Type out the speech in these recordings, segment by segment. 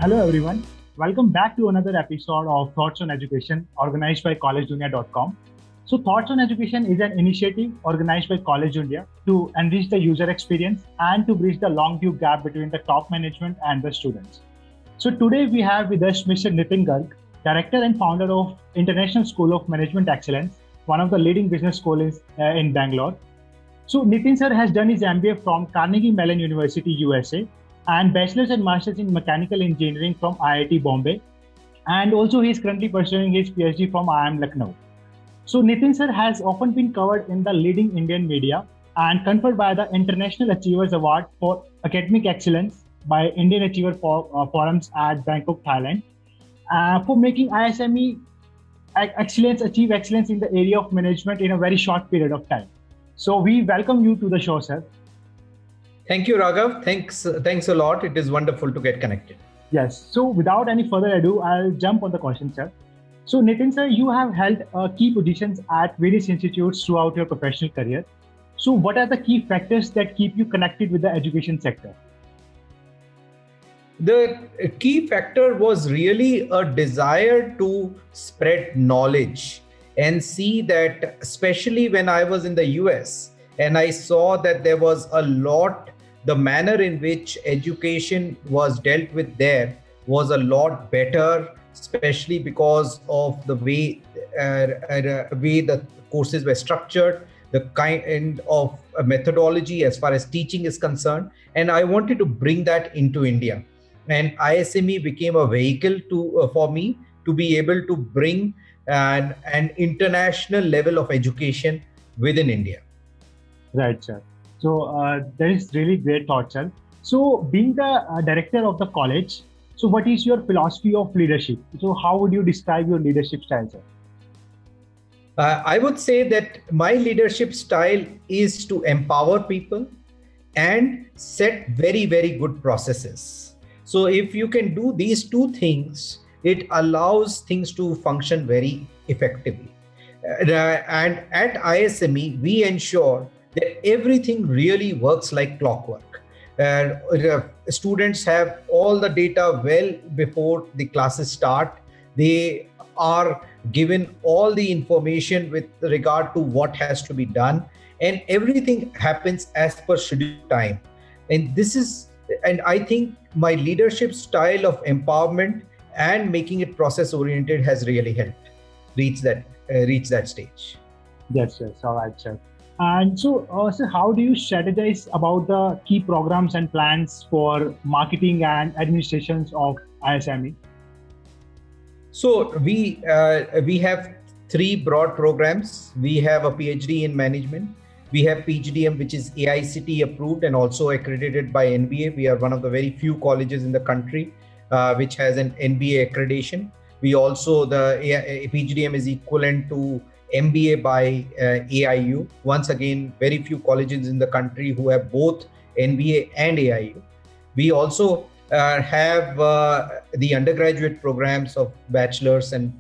Hello everyone. Welcome back to another episode of Thoughts on Education organized by Collegedunia.com. So Thoughts on Education is an initiative organized by Collegedunia to enrich the user experience and to bridge the long due gap between the top management and the students. So today we have with us Mr. Nitin Garg, Director and Founder of International School of Management Excellence, one of the leading business schools in Bangalore. So Nitin sir has done his MBA from Carnegie Mellon University, USA, and Bachelor's and Master's in Mechanical Engineering from IIT Bombay. And also he is currently pursuing his PhD from IIM Lucknow. So Nitin sir has often been covered in the leading Indian media and conferred by the International Achievers Award for Academic Excellence by Indian Achiever Forums at Bangkok, Thailand, for making ISME excellence achieve excellence in the area of management in a very short period of time. So we welcome you to the show, sir. Thank you, Raghav. Thanks a lot. It is wonderful to get connected. Yes. So without any further ado, I'll jump on the question, sir. So Nitin sir, you have held key positions at various institutes throughout your professional career. So what are the key factors that keep you connected with the education sector? The key factor was really a desire to spread knowledge and see that, especially when I was in the US and I saw that there was a lot, the manner in which education was dealt with there was a lot better, especially because of the way the courses were structured, the kind of methodology as far as teaching is concerned. And I wanted to bring that into India. And ISME became a vehicle for me to be able to bring an international level of education within India. Right, sir. So that is really great thought, sir. So being the director of the college, so what is your philosophy of leadership? So how would you describe your leadership style, sir? I would say that my leadership style is to empower people and set very, very good processes. So if you can do these two things, it allows things to function very effectively. And at ISME, we ensure that everything really works like clockwork. Students have all the data well before the classes start. They are given all the information with regard to what has to be done, and everything happens as per schedule time. And I think my leadership style of empowerment and making it process oriented has really helped reach that stage. Yes, all right, sir. And so, how do you strategize about the key programs and plans for marketing and administrations of ISME? So we have three broad programs. We have a PhD in management. We have PGDM, which is AICTE approved and also accredited by NBA. We are one of the very few colleges in the country which has an NBA accreditation. We also, the PGDM is equivalent to MBA by AIU. Once again, very few colleges in the country who have both NBA and AIU. We also have the undergraduate programs of bachelor's and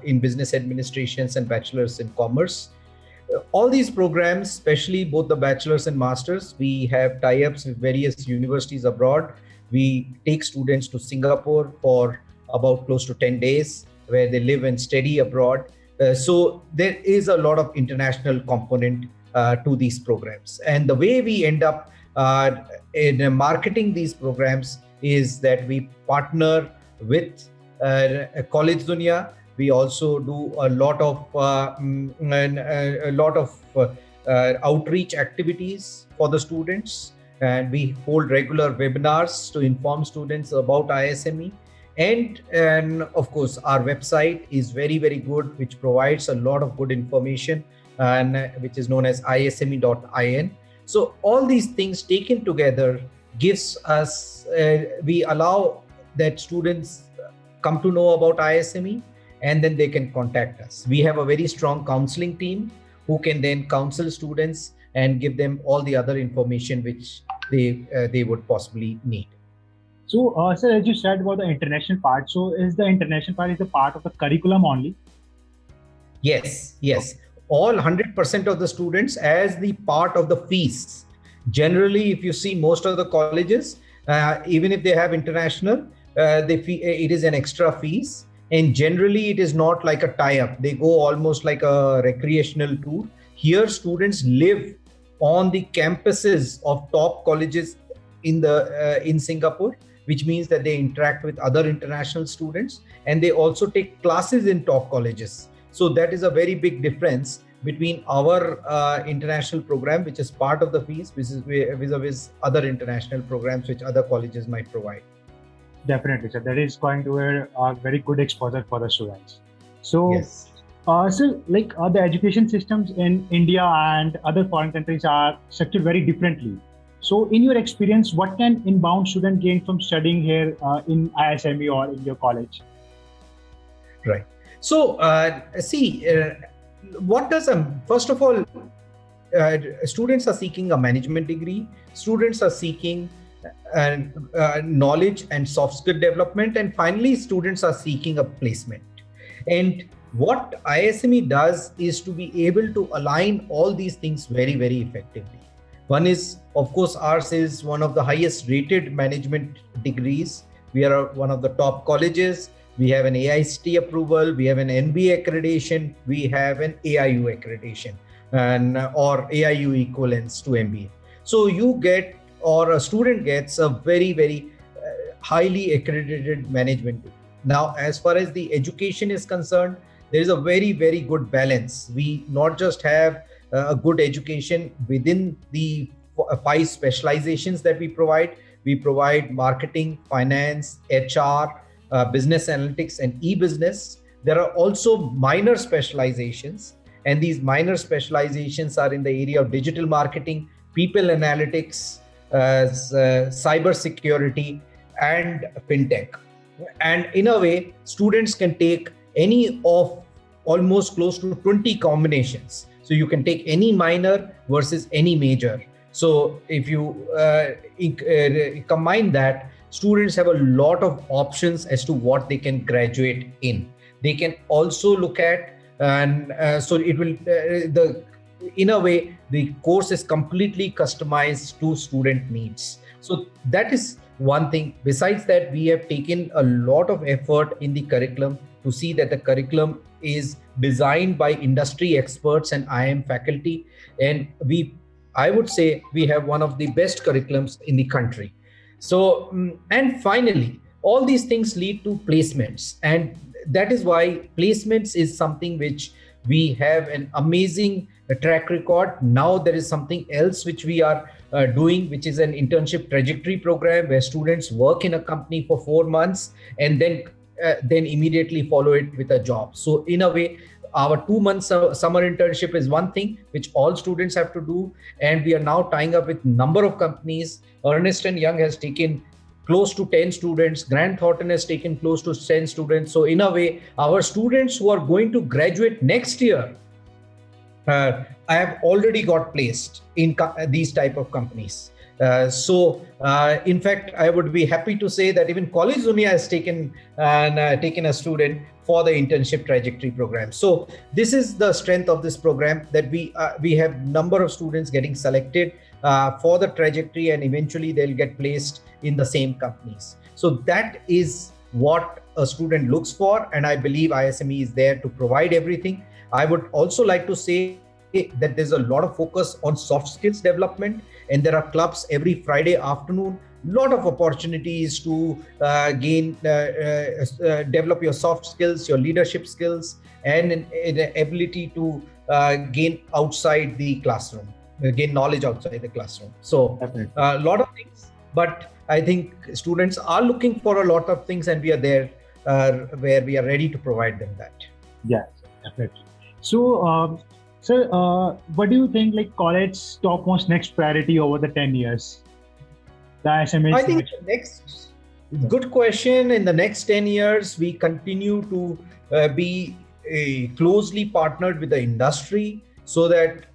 in business administrations and bachelor's in commerce. All these programs, especially both the bachelor's and master's, we have tie-ups with various universities abroad. We take students to Singapore for about close to 10 days where they live and study abroad. So there is a lot of international component to these programs. And the way we end up in marketing these programs is that we partner with Collegedunia. We also do a lot of outreach activities for the students, and we hold regular webinars to inform students about ISME. And of course, our website is very, very good, which provides a lot of good information, and which is known as isme.in. So all these things taken together gives us, we allow that students come to know about ISME, and then they can contact us. We have a very strong counseling team who can then counsel students and give them all the other information which they would possibly need. So, sir, as you said about the international part, so is the international part is a part of the curriculum only? Yes. All 100% of the students as the part of the fees. Generally, if you see most of the colleges, even if they have international, it is an extra fees. And generally, it is not like a tie-up. They go almost like a recreational tour. Here, students live on the campuses of top colleges in Singapore, which means that they interact with other international students, and they also take classes in top colleges. So that is a very big difference between our international program, which is part of the fees, which is vis-a-vis other international programs which other colleges might provide. Definitely, sir. That is going to be a very good exposure for the students. So, Yes. The education systems in India and other foreign countries are structured very differently. So, in your experience, what can inbound student gain from studying here in ISME or in your college? Right. So, what does first of all, students are seeking a management degree. Students are seeking knowledge and soft skill development, and finally, students are seeking a placement. And what ISME does is to be able to align all these things very, very effectively. One is, of course, ours is one of the highest rated management degrees. We are one of the top colleges. We have an AICTE approval. We have an NBA accreditation. We have an AIU accreditation or AIU equivalence to MBA. So you get, or a student gets, a very, very highly accredited management degree. Now, as far as the education is concerned, there is a very, very good balance. We not just have a good education within the 5 specializations that we provide marketing, finance, HR, business analytics, and e-business. There are also minor specializations, and these minor specializations are in the area of digital marketing, people analytics, cyber security, and fintech. And in a way, students can take any of almost close to 20 combinations. So you can take any minor versus any major. So if you combine that, students have a lot of options as to what they can graduate in. They can also look at, and so it will, in a way, the course is completely customized to student needs. So that is one thing. Besides that, we have taken a lot of effort in the curriculum to see that the curriculum is designed by industry experts and IIM faculty. And I would say we have one of the best curriculums in the country. So, and finally, all these things lead to placements. And that is why placements is something which we have an amazing track record. Now there is something else which we are doing, which is an internship trajectory program where students work in a company for 4 months and then immediately follow it with a job. So in a way, our 2 months summer internship is one thing which all students have to do. And we are now tying up with number of companies. Ernst & Young has taken close to 10 students. Grant Thornton has taken close to 10 students. So in a way, our students who are going to graduate next year, I have already got placed in these type of companies. In fact, I would be happy to say that even Collegedunia has taken a student for the internship trajectory program. So this is the strength of this program, that we have number of students getting selected for the trajectory, and eventually they'll get placed in the same companies. So that is what a student looks for, and I believe ISME is there to provide everything. I would also like to say that there's a lot of focus on soft skills development, and there are clubs every Friday afternoon. Lot of opportunities to develop your soft skills, your leadership skills, and an ability to gain outside the classroom, gain knowledge outside the classroom. So a lot of things, but I think students are looking for a lot of things, and we are there where we are ready to provide them that. Yes, definitely. So, sir, what do you think, like, college's topmost next priority over the 10 years? The ISME. I think the next good question. In the next 10 years, we continue to be closely partnered with the industry, so that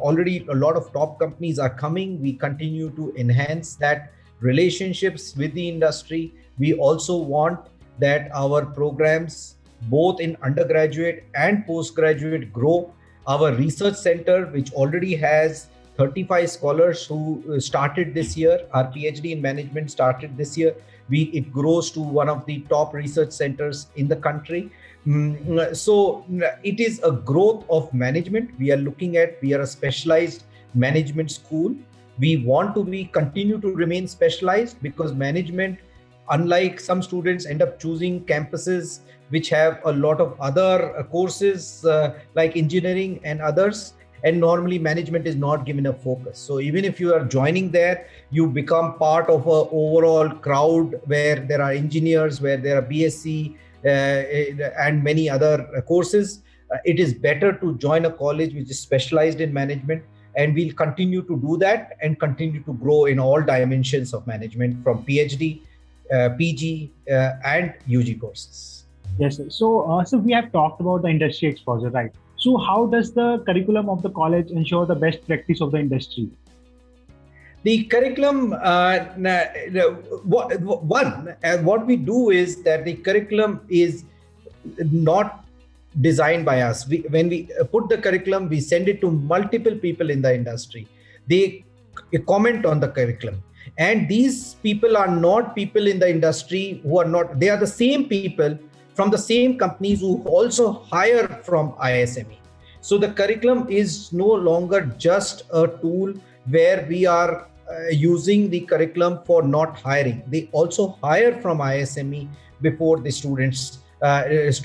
already a lot of top companies are coming. We continue to enhance that relationships with the industry. We also want that our programs, both in undergraduate and postgraduate, grow. Our research center, which already has 35 scholars who started this year, our PhD in management started this year. It grows to one of the top research centers in the country. So it is a growth of management. We are a specialized management school. We want to continue to remain specialized, because management, unlike some students, end up choosing campuses which have a lot of other courses like engineering and others. And normally management is not given a focus. So even if you are joining there, you become part of an overall crowd where there are engineers, where there are BSc and many other courses. It is better to join a college which is specialized in management, and we'll continue to do that and continue to grow in all dimensions of management, from PhD, PG, and UG courses. Yes, sir. So we have talked about the industry exposure, right? So how does the curriculum of the college ensure the best practice of the industry? The curriculum, what we do is that the curriculum is not designed by us. When we put the curriculum, we send it to multiple people in the industry. They comment on the curriculum. And these people are not people in the industry they are the same people from the same companies who also hire from ISME. So the curriculum is no longer just a tool where we are using the curriculum for not hiring. They also hire from ISME before the students. Those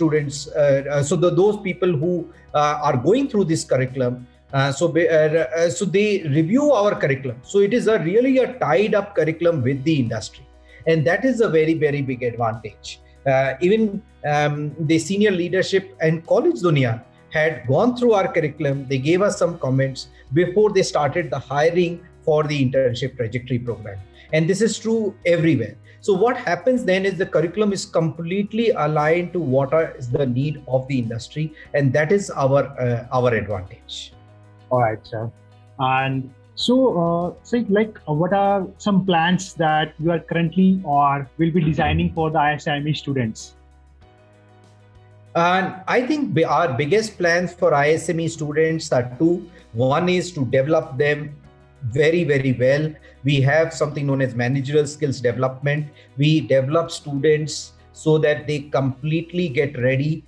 people who are going through this curriculum, so they review our curriculum. So it is really a tied up curriculum with the industry, and that is a very, very big advantage. Even the senior leadership and Collegedunia had gone through our curriculum. They gave us some comments before they started the hiring for the internship trajectory program. And this is true everywhere. So what happens then is the curriculum is completely aligned to what is the need of the industry. And that is our advantage. All right, sir. And so, what are some plans that you are currently or will be designing for the ISME students? And I think our biggest plans for ISME students are two. One is to develop them very, very well. We have something known as managerial skills development. We develop students so that they completely get ready,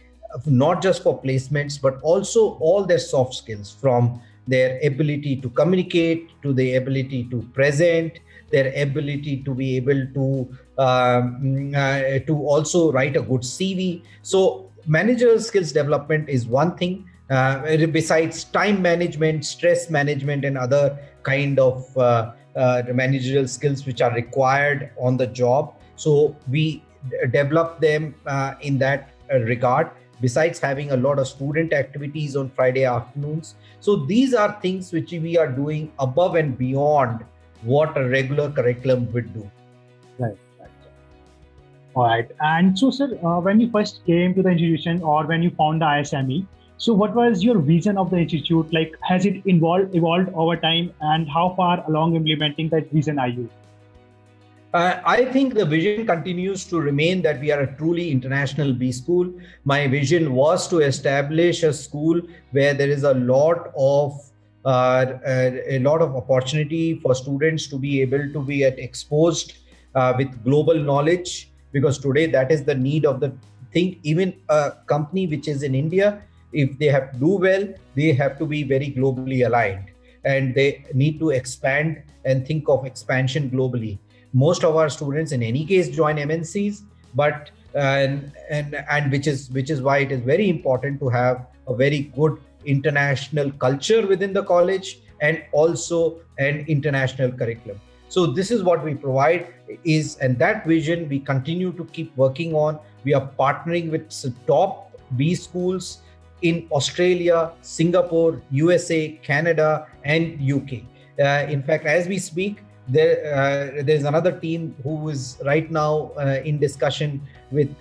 not just for placements, but also all their soft skills, from their ability to communicate, to the ability to present, their ability to be able to also write a good CV. So managerial skills development is one thing, besides time management, stress management, and other kind of managerial skills which are required on the job. So we develop them in that regard, besides having a lot of student activities on Friday afternoons. So these are things which we are doing above and beyond what a regular curriculum would do. Right. All right. And so, sir, when you first came to the institution or when you found the ISME, so what was your vision of the institute? Like, has it evolved over time, and how far along implementing that vision are you? I think the vision continues to remain that we are a truly international B school. My vision was to establish a school where there is a lot of opportunity for students to be able to be exposed with global knowledge, because today that is the need of the thing. Even a company which is in India, if they have to do well, they have to be very globally aligned, and they need to expand and think of expansion globally. Most of our students in any case join MNCs, but and which is why it is very important to have a very good international culture within the college, and also an international curriculum. So this is what we provide and that vision we continue to keep working on. We are partnering with top B schools in Australia, Singapore, USA, Canada, and UK. In fact, as we speak, there's another team who is right now in discussion with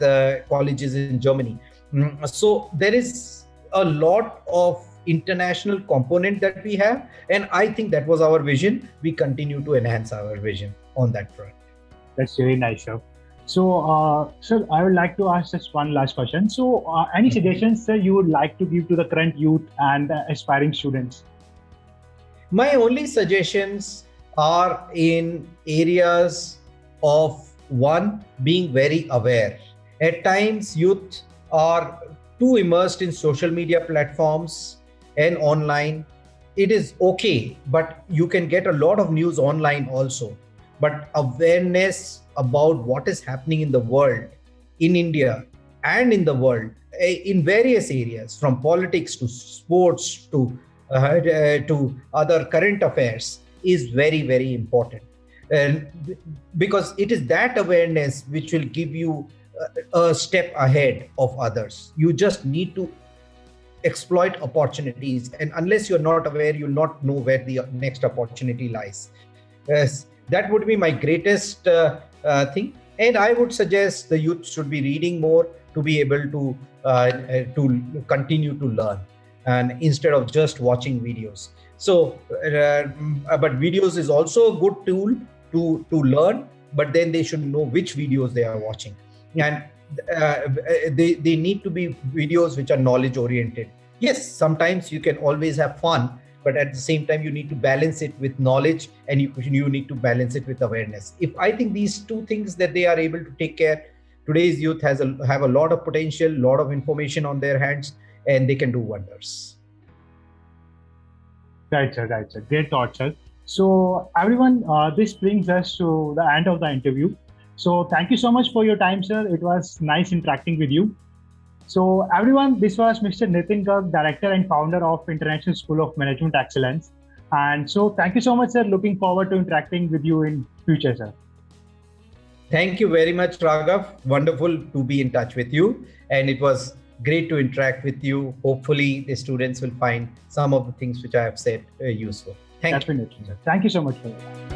colleges in Germany. So there is a lot of international component that we have, and I think that was our vision. We continue to enhance our vision on that front. That's really nice, sir. So, sir, I would like to ask just one last question. So, any suggestions, sir, you would like to give to the current youth and aspiring students? My only suggestions are in areas of one, being very aware. At times, youth are too immersed in social media platforms and online. It is okay, but you can get a lot of news online also. But awareness about what is happening in the world, in India and in the world, in various areas, from politics to sports to other current affairs, is very, very important. And because it is that awareness which will give you a step ahead of others. You just need to exploit opportunities, and unless you're not aware, you'll not know where the next opportunity lies. Yes, that would be my greatest thing. And I would suggest the youth should be reading more to be able to continue to learn, and instead of just watching videos. So but videos is also a good tool to learn, but then they should know which videos they are watching. And they need to be videos which are knowledge oriented. Yes, sometimes you can always have fun, but at the same time you need to balance it with knowledge, and you need to balance it with awareness. If I think these two things that they are able to take care, today's youth have a lot of potential, lot of information on their hands, and they can do wonders. Right, sir. Right, sir. Great thought, sir. So everyone, this brings us to the end of the interview. So thank you so much for your time, sir. It was nice interacting with you. So everyone, this was Mr. Nitin Garg, Director and Founder of International School of Management Excellence. And so thank you so much, sir. Looking forward to interacting with you in future, sir. Thank you very much, Raghav. Wonderful to be in touch with you. And it was great to interact with you. Hopefully the students will find some of the things which I have said useful. Thank you. Definitely, sir. Thank you so much for that.